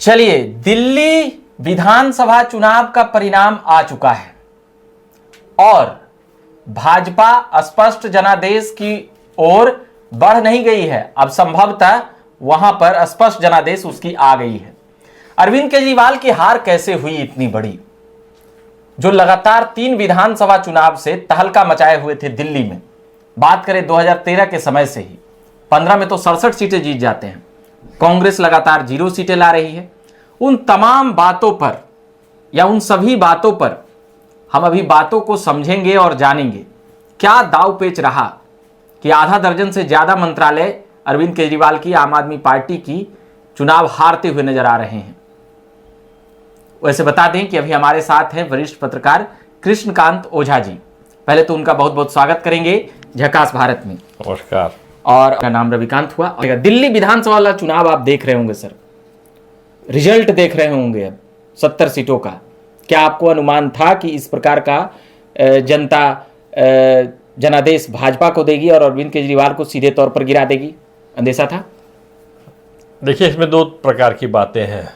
चलिए, दिल्ली विधानसभा चुनाव का परिणाम आ चुका है और भाजपा स्पष्ट जनादेश की ओर बढ़ नहीं गई है। अब संभवतः वहां पर स्पष्ट जनादेश उसकी आ गई है। अरविंद केजरीवाल की हार कैसे हुई इतनी बड़ी, जो लगातार 3 विधानसभा चुनाव से तहलका मचाए हुए थे दिल्ली में। बात करें 2013 के समय से ही 15 में तो 67 सीटें जीत जाते हैं। कांग्रेस लगातार 0 सीटें ला रही है। उन तमाम बातों पर या उन सभी बातों पर हम अभी बातों को समझेंगे और जानेंगे। क्या दाव पेच रहा कि आधा दर्जन से ज्यादा मंत्रालय अरविंद केजरीवाल की आम आदमी पार्टी की चुनाव हारते हुए नजर आ रहे हैं। वैसे बता दें कि अभी हमारे साथ हैं वरिष्ठ पत्रकार कृष्णकांत ओझा जी। पहले तो उनका बहुत बहुत स्वागत करेंगे झकास भारत में। नमस्कार। और मेरा नाम रविकांत हुआ। दिल्ली विधानसभा वाला चुनाव आप देख रहे होंगे सर, रिजल्ट देख रहे होंगे अब 70 सीटों का। क्या आपको अनुमान था कि इस प्रकार का जनता जनादेश भाजपा को देगी और अरविंद केजरीवाल को सीधे तौर पर गिरा देगी? अंदेशा था? देखिए, इसमें 2 प्रकार की बातें हैं।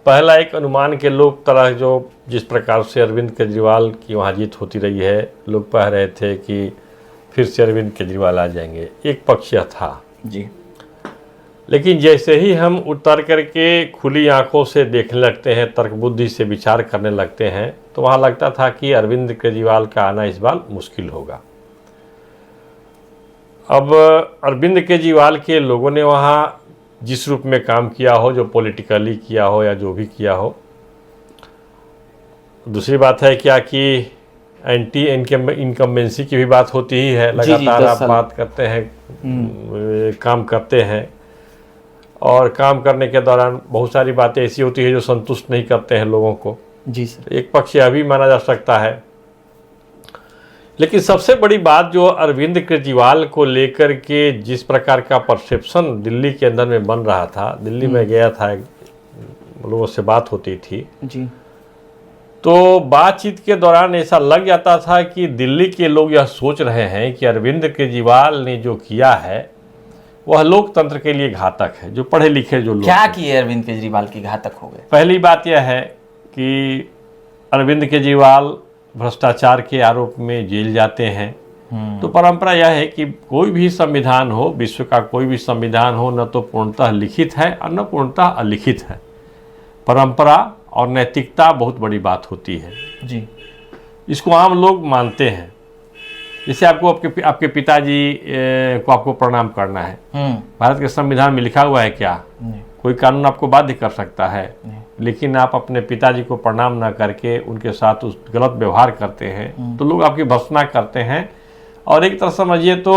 पहला, एक अनुमान के लोग तरह जो जिस प्रकार से अरविंद केजरीवाल की वहाँ जीत होती रही है, लोग कह रहे थे कि फिर से अरविंद केजरीवाल आ जाएंगे। एक पक्ष यह था जी। लेकिन जैसे ही हम उतर करके खुली आंखों से देखने लगते हैं, तर्क बुद्धि से विचार करने लगते हैं, तो वहाँ लगता था कि अरविंद केजरीवाल का आना इस बार मुश्किल होगा। अब अरविंद केजरीवाल के लोगों ने वहाँ जिस रूप में काम किया हो, जो पॉलिटिकली किया हो या जो भी किया हो, दूसरी बात है क्या कि एंटी इनकम्बेंसी की भी बात होती ही है। लगातार आप बात करते हैं, काम करते हैं और काम करने के दौरान बहुत सारी बातें ऐसी होती है जो संतुष्ट नहीं करते हैं लोगों को। जी सर। एक पक्ष यह भी माना जा सकता है। लेकिन सबसे बड़ी बात जो अरविंद केजरीवाल को लेकर के जिस प्रकार का परसेप्शन दिल्ली के अंदर में बन रहा था, दिल्ली में गया था, लोगों से बात होती थी जी, तो बातचीत के दौरान ऐसा लग जाता था कि दिल्ली के लोग यह सोच रहे हैं कि अरविंद केजरीवाल ने जो किया है वह लोकतंत्र के लिए घातक है। जो पढ़े लिखे जो लोग, क्या किए अरविंद केजरीवाल की घातक हो गए? पहली बात यह है कि अरविंद केजरीवाल भ्रष्टाचार के आरोप में जेल जाते हैं। तो परंपरा यह है कि कोई भी संविधान हो, विश्व का कोई भी संविधान हो, न तो पूर्णतः लिखित है और न पूर्णतः अलिखित है। परंपरा और नैतिकता बहुत बड़ी बात होती है जी। इसको आम लोग मानते हैं। जैसे आपको आपके पिताजी को आपको प्रणाम करना है, भारत के संविधान में लिखा हुआ है क्या? कोई कानून आपको बाध्य कर सकता है? लेकिन आप अपने पिताजी को प्रणाम ना करके उनके साथ उस गलत व्यवहार करते हैं तो लोग आपकी भर्त्सना करते हैं और एक तरह समझिए तो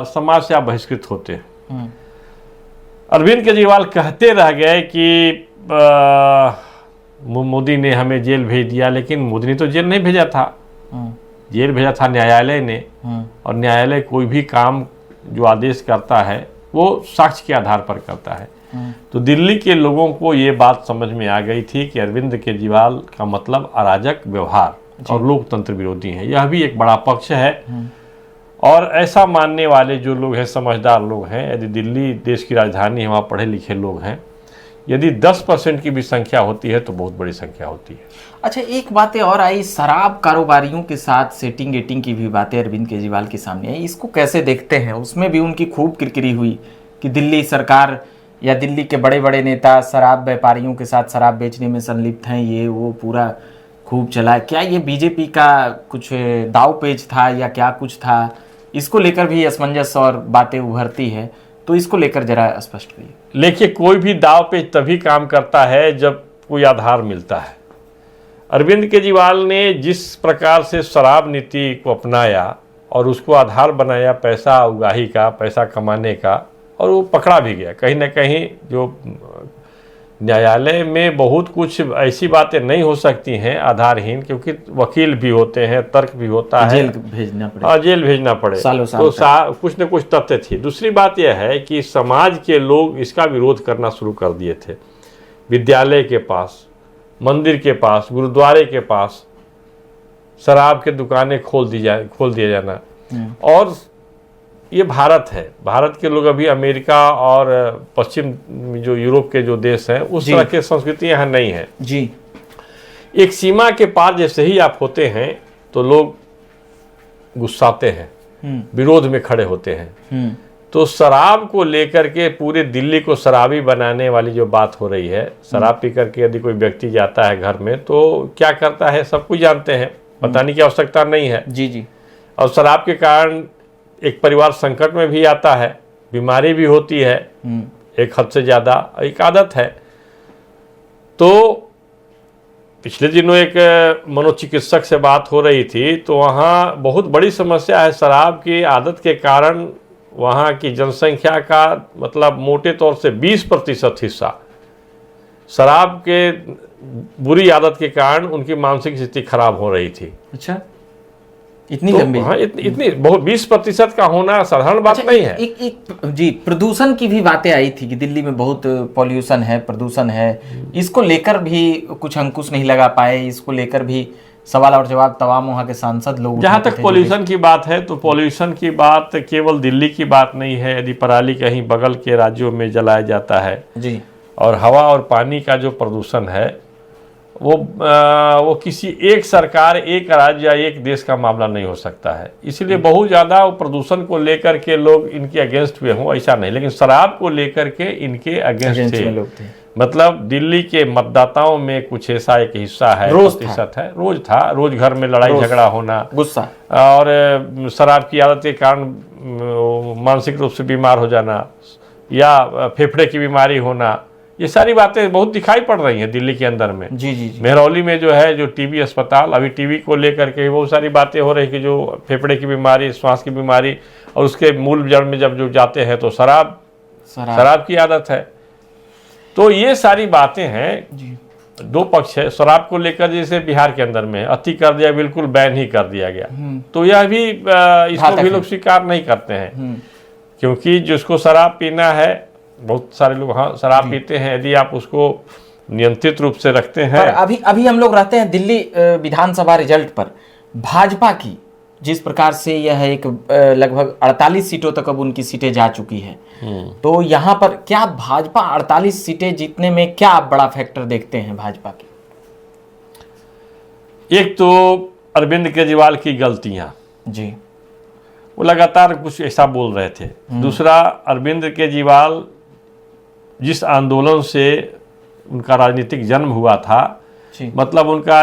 समाज से आप बहिष्कृत होते हैं। अरविंद केजरीवाल कहते रह गए कि मोदी ने हमें जेल भेज दिया, लेकिन मोदी ने तो जेल नहीं भेजा था, जेल भेजा था न्यायालय ने। और न्यायालय कोई भी काम जो आदेश करता है वो साक्ष्य के आधार पर करता है। तो दिल्ली के लोगों को ये बात समझ में आ गई थी कि अरविंद केजरीवाल का मतलब अराजक व्यवहार और लोकतंत्र विरोधी है। यह भी एक बड़ा पक्ष है और ऐसा मानने वाले जो लोग हैं, समझदार लोग हैं, यदि दिल्ली देश की राजधानी है, वहाँ पढ़े लिखे लोग हैं, यदि 10% की भी संख्या होती है तो बहुत बड़ी संख्या होती है। अच्छा, एक बातें और आई, शराब कारोबारियों के साथ सेटिंग एटिंग की भी बातें अरविंद केजरीवाल के सामने आई। इसको कैसे देखते हैं? उसमें भी उनकी खूब किरकिरी हुई कि दिल्ली सरकार या दिल्ली के बड़े बड़े नेता शराब व्यापारियों के साथ शराब बेचने में संलिप्त हैं, ये वो पूरा खूब चला। क्या ये बीजेपी का कुछ दाव पेच था या क्या कुछ था? इसको लेकर भी असमंजस और बातें उभरती है, तो इसको लेकर जरा स्पष्ट करिए। देखिए, कोई भी दाव पेच तभी काम करता है जब कोई आधार मिलता है। अरविंद केजरीवाल ने जिस प्रकार से शराब नीति को अपनाया और उसको आधार बनाया पैसा उगाही का, पैसा कमाने का, और वो पकड़ा भी गया। कहीं ना कहीं जो न्यायालय में बहुत कुछ ऐसी बातें नहीं हो सकती हैं आधारहीन, क्योंकि वकील भी होते हैं, तर्क भी होता है, जेल भेजना पड़े। हाँ, जेल भेजना पड़े, सालों तो कुछ न कुछ तथ्य थी। दूसरी बात यह है कि समाज के लोग इसका विरोध करना शुरू कर दिए थे। विद्यालय के पास, मंदिर के पास, गुरुद्वारे के पास शराब के दुकानें खोल दिया जाना और ये भारत है, भारत के लोग अभी अमेरिका और पश्चिम जो यूरोप के जो देश हैं उस तरह की संस्कृति यहाँ नहीं है जी। एक सीमा के पार जैसे ही आप होते हैं तो लोग गुस्साते हैं, विरोध में खड़े होते हैं। तो शराब को लेकर के पूरे दिल्ली को शराबी बनाने वाली जो बात हो रही है, शराब पी करके यदि कोई व्यक्ति जाता है घर में तो क्या करता है सब कुछ जानते हैं, बताने की आवश्यकता नहीं है। जी जी। और शराब के कारण एक परिवार संकट में भी आता है, बीमारी भी होती है एक हद से ज़्यादा, एक आदत है। तो पिछले दिनों एक मनोचिकित्सक से बात हो रही थी तो वहाँ बहुत बड़ी समस्या है, शराब की आदत के कारण वहाँ की जनसंख्या का मतलब मोटे तौर से 20% हिस्सा शराब के बुरी आदत के कारण उनकी मानसिक स्थिति खराब हो रही थी। अच्छा, इतनी तो लंबी? हाँ, इतनी बहुत 20% का होना साधारण बात नहीं है। एक जी, प्रदूषण की भी बातें आई थी कि दिल्ली में बहुत पॉल्यूशन है, प्रदूषण है, इसको लेकर भी कुछ अंकुश नहीं लगा पाए, इसको लेकर भी सवाल और जवाब तमाम वहाँ के सांसद लोग जहाँ तक पॉल्यूशन की बात है तो पॉल्यूशन की बात केवल दिल्ली की बात नहीं है। यदि पराली कहीं बगल के राज्यों में जलाया जाता है जी, और हवा और पानी का जो प्रदूषण है वो किसी एक सरकार, एक राज्य या एक देश का मामला नहीं हो सकता है। इसलिए बहुत ज़्यादा प्रदूषण को लेकर के लोग इनके अगेंस्ट हुए हों ऐसा नहीं, लेकिन शराब को लेकर के इनके अगेंस्ट थे। मतलब दिल्ली के मतदाताओं में कुछ ऐसा एक हिस्सा है, प्रतिशत है, रोज घर में लड़ाई झगड़ा होना, गुस्सा और शराब की आदत के कारण मानसिक रूप से बीमार हो जाना या फेफड़े की बीमारी होना, ये सारी बातें बहुत दिखाई पड़ रही हैं दिल्ली के अंदर में। जी जी, जी। मेहरौली में जो है जो टीबी अस्पताल, अभी टीबी को लेकर के बहुत सारी बातें हो रही कि जो फेफड़े की बीमारी, श्वास की बीमारी, और उसके मूल जड़ में जब जो जाते हैं तो शराब की आदत है। तो ये सारी बातें हैं जी। दो पक्ष है। शराब को लेकर जैसे बिहार के अंदर में अति कर दिया, बिल्कुल बैन ही कर दिया गया, तो यह भी इसको भी लोग स्वीकार नहीं करते हैं, क्योंकि जिसको शराब पीना है, बहुत सारे लोग हाँ शराब पीते हैं, यदि आप उसको नियंत्रित रूप से रखते हैं। पर अभी हम लोग रहते हैं दिल्ली विधानसभा रिजल्ट पर, भाजपा की जिस प्रकार से यह एक लगभग 48 सीटों तक अब उनकी सीटें जा चुकी है, तो यहाँ पर क्या भाजपा 48 सीटें जीतने में क्या आप बड़ा फैक्टर देखते हैं भाजपा की? एक तो अरविंद केजरीवाल की गलतियां जी, वो लगातार कुछ ऐसा बोल रहे थे। दूसरा, अरविंद केजरीवाल जिस आंदोलन से उनका राजनीतिक जन्म हुआ था, मतलब उनका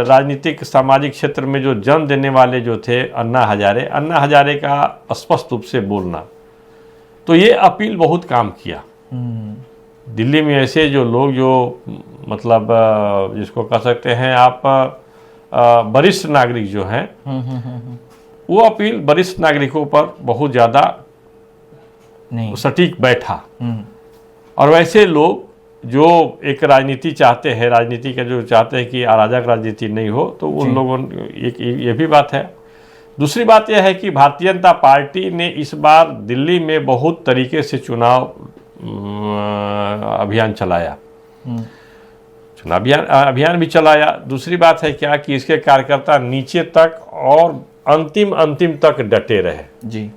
राजनीतिक सामाजिक क्षेत्र में जो जन्म देने वाले जो थे अन्ना हजारे का स्पष्ट रूप से बोलना, तो ये अपील बहुत काम किया। दिल्ली में ऐसे जो लोग जो मतलब जिसको कह सकते हैं आप वरिष्ठ नागरिक जो हैं, वो अपील वरिष्ठ नागरिकों पर बहुत ज़्यादा सटीक बैठा। और वैसे लोग जो एक राजनीति चाहते हैं, राजनीति का जो चाहते हैं कि अराजक राजनीति नहीं हो, तो उन लोगों एक ये भी बात है। दूसरी बात यह है कि भारतीय जनता पार्टी ने इस बार दिल्ली में बहुत तरीके से चुनाव अभियान चलाया, चुनाव अभियान भी चलाया। दूसरी बात है क्या कि इसके कार्यकर्ता नीचे तक और अंतिम तक डटे रहे जी,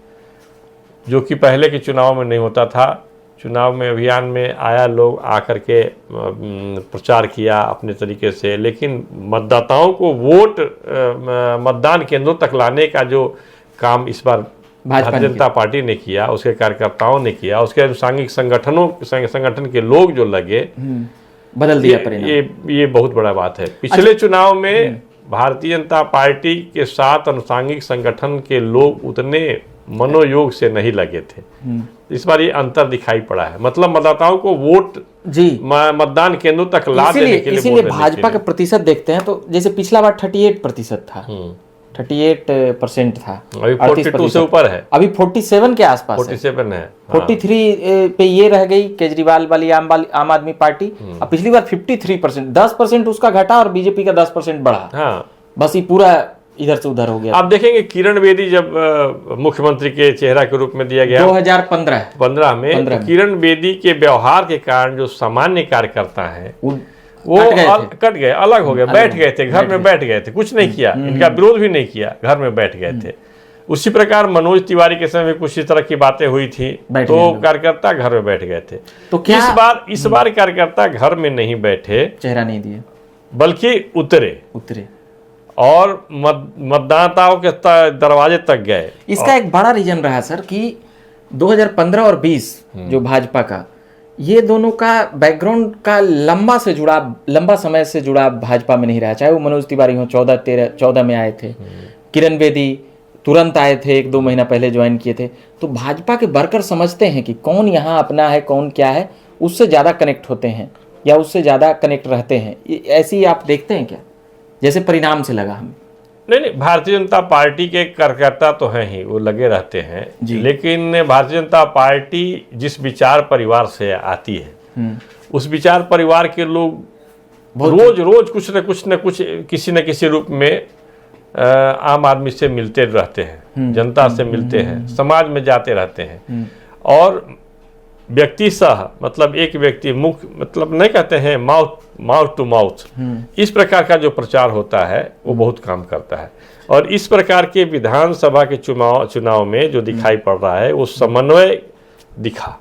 जो कि पहले के चुनाव में नहीं होता था। चुनाव में अभियान में आया लोग आकर के प्रचार किया अपने तरीके से, लेकिन मतदाताओं को वोट मतदान केंद्रों तक लाने का जो काम इस बार भारतीय जनता पार्टी ने किया, उसके कार्यकर्ताओं ने किया, उसके अनुसांगिक संगठन के लोग जो लगे, बदल दिया परिणाम। ये बहुत बड़ा बात है। पिछले चुनाव में भारतीय जनता पार्टी के साथ अनुसांगिक संगठन के लोग उतने मनोयोग से नहीं लगे थे। इस बार ये अंतर दिखाई पड़ा है, मतलब मतदाताओं को वोट जी मतदान केंद्रों तक ला देने के लिए। इसीलिए भाजपा का प्रतिशत देखते हैं तो जैसे पिछला बार 38% था, 38% था, अभी 42 से ऊपर है, अभी 47 के आसपास 47 है। 43 पे ये रह गई केजरीवाल वाली आम आदमी पार्टी। अब पिछली बार 53%, 10% उसका घटा और बीजेपी का 10% बढ़ा। हाँ, बस ये पूरा इधर से उधर हो गया। आप देखेंगे किरण बेदी जब मुख्यमंत्री के चेहरा के रूप में दिया गया 2015 में, किरण बेदी के व्यवहार के कारण जो सामान्य कार्यकर्ता हैं वो कट गए, अलग हो गए, बैठ गए थे, घर में बैठ गए थे, कुछ नहीं किया, इनका विरोध भी नहीं किया, घर में बैठ गए थे। उसी प्रकार मनोज तिवारी के समय में कुछ इस तरह की बातें हुई थी, बैठ तो गए लोग। कार्यकर्ता घर में बैठ गए थे। तो क्या इस बार कार्यकर्ता घर में नहीं बैठे, चेहरा नहीं दिए, बल्कि उतरे और मतदाताओं के दरवाजे तक गए। इसका एक बड़ा रीजन रहा सर कि 2015 और 20 जो भाजपा का, ये दोनों का बैकग्राउंड का लंबा समय से जुड़ा भाजपा में नहीं रहा। चाहे वो मनोज तिवारी हो 14 में आए थे, किरण बेदी तुरंत आए थे, 1-2 महीना पहले ज्वाइन किए थे। तो भाजपा के वर्कर समझते हैं कि कौन यहाँ अपना है, कौन क्या है, उससे ज़्यादा कनेक्ट होते हैं या उससे ज़्यादा कनेक्ट रहते हैं। ऐसी आप देखते हैं क्या, जैसे परिणाम से लगा हमें? नहीं, भारतीय जनता पार्टी के कार्यकर्ता तो हैं ही, वो लगे रहते हैं, लेकिन भारतीय जनता पार्टी जिस विचार परिवार से आती है, उस विचार परिवार के लोग रोज कुछ न कुछ किसी न किसी रूप में आम आदमी से मिलते रहते हैं, जनता से मिलते हैं, समाज में जाते रहते हैं। और व्यक्ति सह मतलब एक व्यक्ति मुख मतलब नहीं कहते हैं, माउथ टू माउथ, इस प्रकार का जो प्रचार होता है वो बहुत काम करता है। और इस प्रकार के विधानसभा के चुनाव में जो दिखाई पड़ रहा है, वो समन्वय दिखा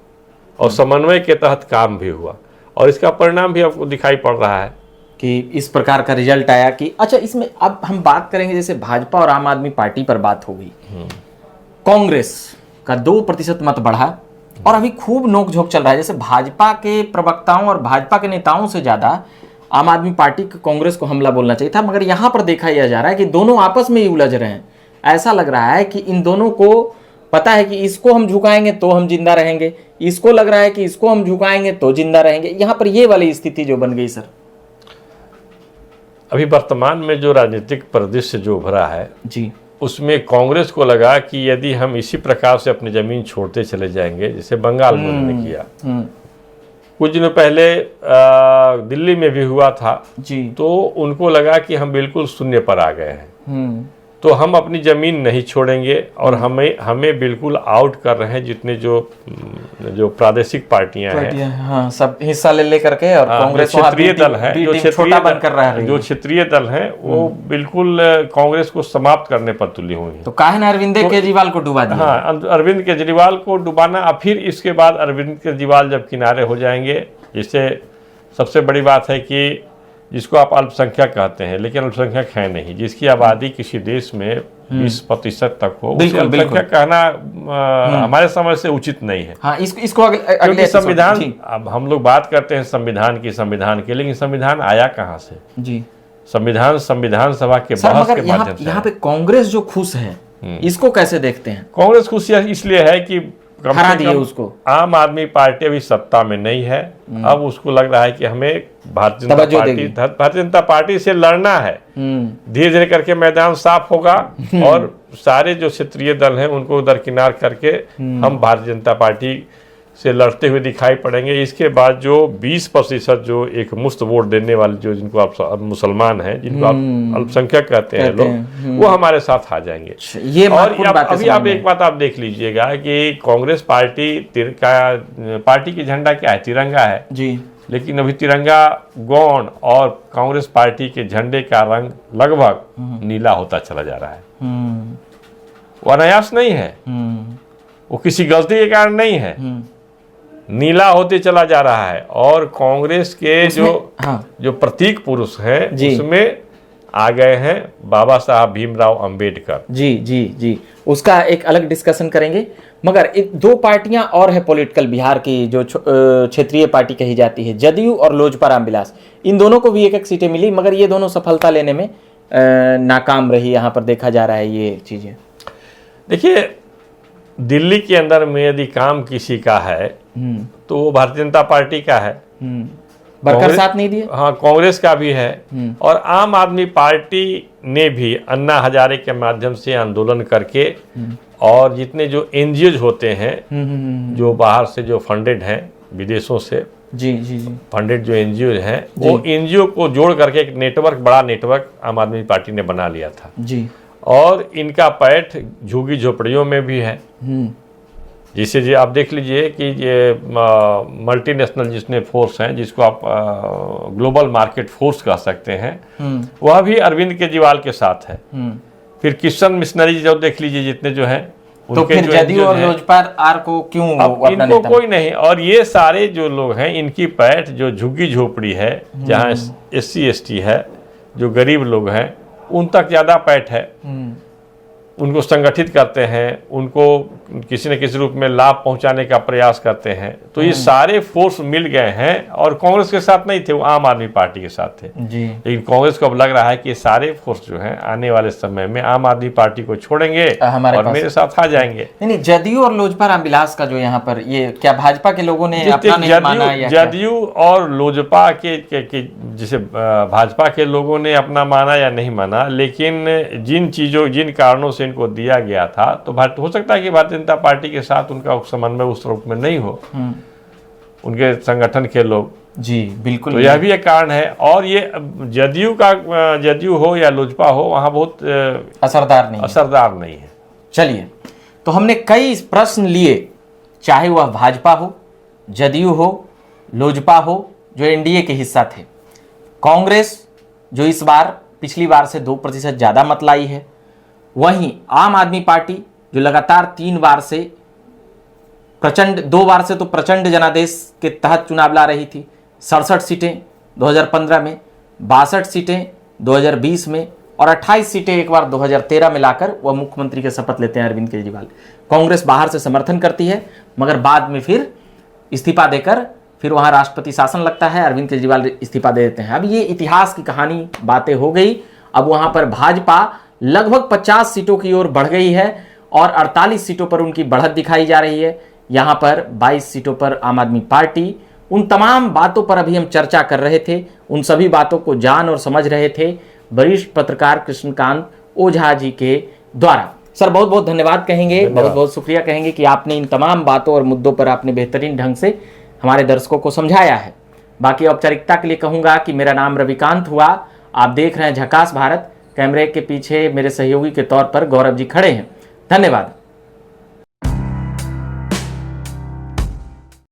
और समन्वय के तहत काम भी हुआ, और इसका परिणाम भी आपको दिखाई पड़ रहा है कि इस प्रकार का रिजल्ट आया। कि अच्छा, इसमें अब हम बात करेंगे, जैसे भाजपा और आम आदमी पार्टी पर बात हो गई, कांग्रेस का 2% मत बढ़ा और अभी खूब नोकझोंक चल रहा है। जैसे भाजपा के प्रवक्ताओं और भाजपा के नेताओं से ज्यादा आम आदमी पार्टी को कांग्रेस को हमला बोलना चाहिए था, मगर यहां पर देखा यह जा रहा है कि दोनों आपस में ही उलझ रहे हैं। ऐसा लग रहा है कि इन दोनों को पता है कि इसको हम झुकाएंगे तो हम जिंदा रहेंगे, इसको लग रहा है कि इसको हम झुकाएंगे तो जिंदा रहेंगे। यहां पर ये वाली स्थिति जो बन गई सर, अभी वर्तमान में जो राजनीतिक परिदृश्य जो उभरा है जी, उसमें कांग्रेस को लगा कि यदि हम इसी प्रकार से अपनी जमीन छोड़ते चले जाएंगे, जैसे बंगाल में उन्होंने किया, कुछ दिनों पहले दिल्ली में भी हुआ था जी, तो उनको लगा कि हम बिल्कुल शून्य पर आ गए हैं, तो हम अपनी जमीन नहीं छोड़ेंगे और हमें बिल्कुल आउट कर रहे हैं जितने जो प्रादेशिक पार्टियां हैं, हाँ, सब हिस्सा ले करके, और कांग्रेस क्षेत्रीय दल है, जो क्षेत्रीय दल है, वो बिल्कुल कांग्रेस को समाप्त करने पर तुली हुई है। तो काहे ना अरविंद केजरीवाल को डुबा दिया। हाँ, अरविंद केजरीवाल को डुबाना, और फिर इसके बाद अरविंद केजरीवाल जब किनारे हो जाएंगे, जिससे सबसे बड़ी बात है कि जिसको आप अल्पसंख्यक कहते हैं, लेकिन अल्पसंख्यक है नहीं, जिसकी आबादी किसी देश में 20% तक हो, उसे अल्पसंख्यक कहना हमारे समझ से उचित नहीं है। हाँ, इसको अगले संविधान, अब हम लोग बात करते हैं संविधान की, लेकिन संविधान आया कहाँ से? जी, संविधान सभा के बहस के माध्यम से। यहाँ पे कांग्रेस जो खुश है, इसको कैसे देखते हैं? कांग्रेस खुश इसलिए है कि हरा दिए उसको। आम आदमी पार्टी अभी सत्ता में नहीं है, अब उसको लग रहा है कि हमें भारतीय जनता पार्टी से लड़ना है। धीरे धीरे करके मैदान साफ होगा और सारे जो क्षेत्रीय दल हैं उनको दरकिनार करके हम भारतीय जनता पार्टी से लड़ते हुए दिखाई पड़ेंगे। इसके बाद जो 20% जो एक मुफ्त वोट देने वाले जो जिनको आप मुसलमान हैं, जिनको आप अल्पसंख्यक कहते हैं लोग, वो हमारे साथ आ जाएंगे। ये और अभी आप एक बात आप देख लीजिएगा कि कांग्रेस पार्टी की झंडा क्या है? तिरंगा है जी, लेकिन अभी तिरंगा गौण और कांग्रेस पार्टी के झंडे का रंग लगभग नीला होता चला जा रहा है। वो अनायास नहीं है, वो किसी गलती के कारण नहीं है, नीला होते चला जा रहा है। और कांग्रेस के जो प्रतीक पुरुष हैं उसमें आ गए हैं बाबा साहब भीमराव अंबेडकर। जी जी जी, उसका एक अलग डिस्कशन करेंगे। मगर एक 2 पार्टियां और है पॉलिटिकल बिहार की, जो क्षेत्रीय पार्टी कही जाती है, जदयू और लोजपा रामविलास। इन दोनों को भी 1-1 सीटें मिली, मगर ये दोनों सफलता लेने में नाकाम रही। यहाँ पर देखा जा रहा है ये चीजें। देखिए, दिल्ली के अंदर में यदि काम किसी का है तो वो भारतीय जनता पार्टी का है, वर्कर साथ नहीं दिए। हाँ, कांग्रेस का भी है। और आम आदमी पार्टी ने भी अन्ना हजारे के माध्यम से आंदोलन करके, और जितने जो एनजीओ होते हैं जो बाहर से जो फंडेड हैं, विदेशों से जी जी जी फंडेड जो एनजीओ हैं, वो एनजीओ को जोड़ करके एक नेटवर्क, बड़ा नेटवर्क आम आदमी पार्टी ने बना लिया था जी। और इनका पैठ झुग्गी झोपड़ियों में भी है, जिसे जी आप देख लीजिए कि ये मल्टीनेशनल जितने फोर्स हैं, जिसको आप ग्लोबल मार्केट फोर्स कह सकते हैं, वह भी अरविंद केजरीवाल के साथ है। फिर क्रिश्चियन मिशनरी जो देख लीजिए जितने जो है, तो फिर जदयू और लोजपा आर को क्यों अपना इनको नेता? कोई नहीं। और ये सारे जो लोग हैं इनकी पैठ जो झुग्गी झोपड़ी है, जहाँ SC ST है, जो गरीब लोग हैं उन तक ज्यादा पैठ है। उनको संगठित करते हैं, उनको किसी न किसी रूप में लाभ पहुंचाने का प्रयास करते हैं। तो ये सारे फोर्स मिल गए हैं और कांग्रेस के साथ नहीं थे, वो आम आदमी पार्टी के साथ थे जी। लेकिन कांग्रेस को अब लग रहा है कि ये सारे फोर्स जो हैं आने वाले समय में आम आदमी पार्टी को छोड़ेंगे और मेरे साथ आ जाएंगे। नहीं, जदयू और लोजपा रामविलास का जो यहाँ पर ये क्या भाजपा के लोगों ने अपना नहीं माना या जदयू और लोजपा के जैसे भाजपा के लोगों ने अपना माना या नहीं माना, लेकिन जिन कारणों से इनको दिया गया था, तो हो सकता है कि भारतीय जनता पार्टी के साथ उनका समन्वय उस रूप में नहीं हो, उनके संगठन के लोग। जी बिल्कुल। तो यह भी एक कारण है। और ये जदयू हो या लोजपा हो, वहां बहुत असरदार नहीं है। चलिए, तो हमने कई प्रश्न लिए, चाहे वह भाजपा हो, जदयू हो, लोजपा हो, जो एनडीए के हिस्सा थे, कांग्रेस जो इस बार पिछली बार से 2% ज्यादा मत लाई है, वहीं आम आदमी पार्टी जो लगातार 3 बार से प्रचंड, 2 बार से तो प्रचंड जनादेश के तहत चुनाव ला रही थी, 67 सीटें 2015 में, 62 सीटें 2020 में और 28 सीटें एक बार 2013 में लाकर वह मुख्यमंत्री के शपथ लेते हैं अरविंद केजरीवाल। कांग्रेस बाहर से समर्थन करती है, मगर बाद में फिर इस्तीफा देकर फिर वहां राष्ट्रपति शासन लगता है, अरविंद केजरीवाल इस्तीफा दे देते हैं। अब ये इतिहास की कहानी, बातें हो गई। अब वहां पर भाजपा लगभग 50 सीटों की ओर बढ़ गई है और 48 सीटों पर उनकी बढ़त दिखाई जा रही है। यहां पर 22 सीटों पर आम आदमी पार्टी, उन तमाम बातों पर अभी हम चर्चा कर रहे थे, उन सभी बातों को जान और समझ रहे थे वरिष्ठ पत्रकार कृष्णकांत ओझा जी के द्वारा। सर बहुत बहुत धन्यवाद कहेंगे, बहुत बहुत शुक्रिया कहेंगे कि आपने इन तमाम बातों और मुद्दों पर आपने बेहतरीन ढंग से हमारे दर्शकों को समझाया है। बाकी औपचारिकता के लिए कहूंगा कि मेरा नाम रविकांत हुआ, आप देख रहे हैं झकास भारत। कैमरे के पीछे मेरे सहयोगी के तौर पर गौरव जी खड़े हैं। धन्यवाद।